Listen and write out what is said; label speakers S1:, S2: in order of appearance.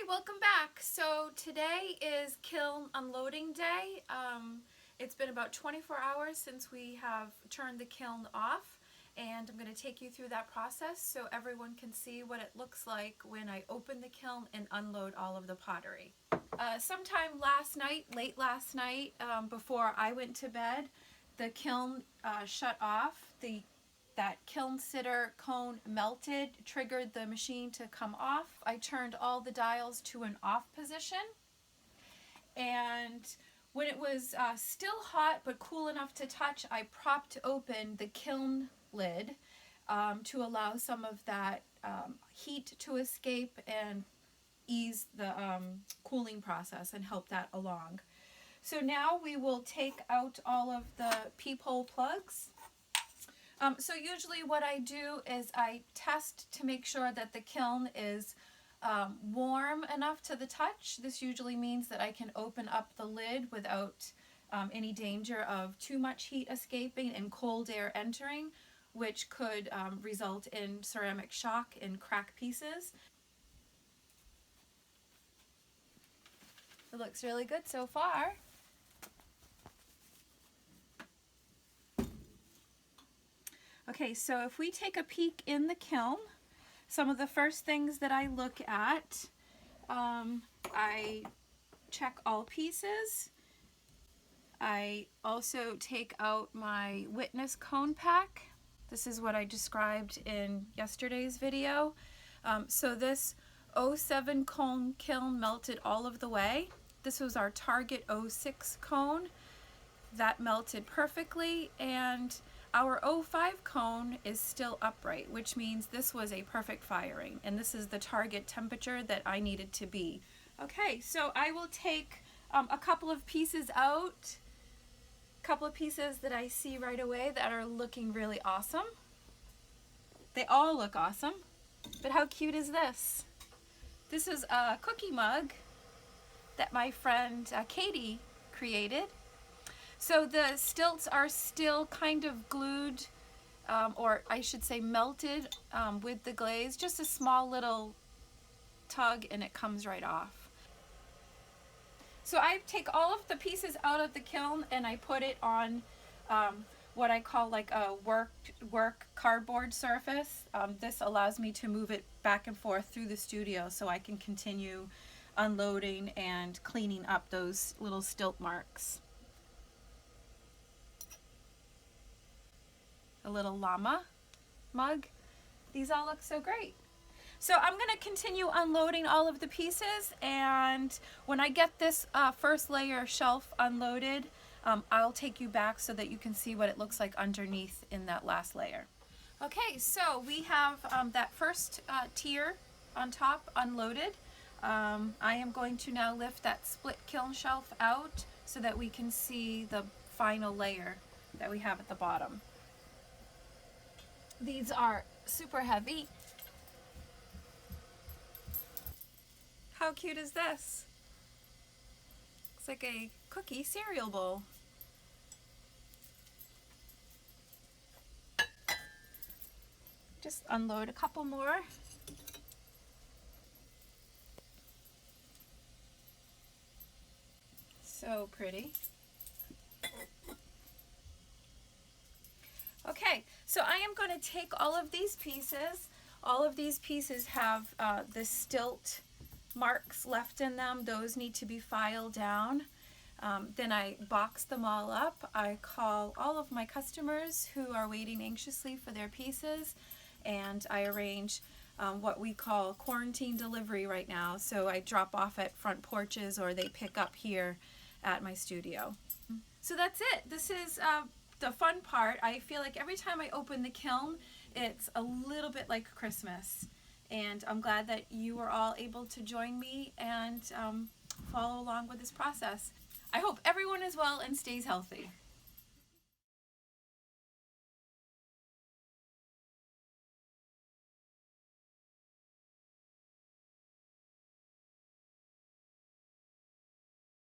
S1: Welcome back. So today is Kiln Unloading Day. It's been about 24 hours since we have turned the kiln off, and I'm going to take you through that process so everyone can see what it looks like when I open the kiln and unload all of the pottery. Sometime last night, late last night, before I went to bed, the kiln shut off. That kiln sitter cone melted, triggered the machine to come off. I turned all the dials to an off position, and when it was still hot but cool enough to touch, I propped open the kiln lid to allow some of that heat to escape and ease the cooling process and help that along. So now we will take out all of the peephole plugs. So usually what I do is I test to make sure that the kiln is warm enough to the touch. This usually means that I can open up the lid without any danger of too much heat escaping and cold air entering, which could result in ceramic shock and crack pieces. It looks really good so far. Okay, so if we take a peek in the kiln, some of the first things that I look at, I check all pieces. I also take out my witness cone pack. This is what I described in yesterday's video. So this 07 cone kiln melted all of the way. This was our target 06 cone. That melted perfectly, and our 05 cone is still upright, which means this was a perfect firing, and this is the target temperature that I needed to be. Okay, so I will take a couple of pieces out, a couple of pieces that I see right away that are looking really awesome. They all look awesome, but how cute is this? This is a cookie mug that my friend Katie created. So the stilts are still kind of glued, or I should say melted with the glaze. Just a small little tug and it comes right off. So I take all of the pieces out of the kiln and I put it on what I call like a work cardboard surface. This allows me to move it back and forth through the studio so I can continue unloading and cleaning up those little stilt marks. A little llama mug. These all look so great. So I'm going to continue unloading all of the pieces, and when I get this first layer shelf unloaded, I'll take you back so that you can see what it looks like underneath in that last layer. Okay, so we have that first tier on top unloaded. I am going to now lift that split kiln shelf out so that we can see the final layer that we have at the bottom. These are super heavy. How cute is this? Looks like a cookie cereal bowl. Just unload a couple more. So pretty. Okay, so I am going to take all of these pieces. All of these pieces have the stilt marks left in them. Those need to be filed down. Then I box them all up. I call all of my customers who are waiting anxiously for their pieces, and I arrange what we call quarantine delivery right now. So I drop off at front porches or they pick up here at my studio. So that's it. This is the fun part. I feel like every time I open the kiln, it's a little bit like Christmas, and I'm glad that you are all able to join me and follow along with this process. I hope everyone is well and stays healthy.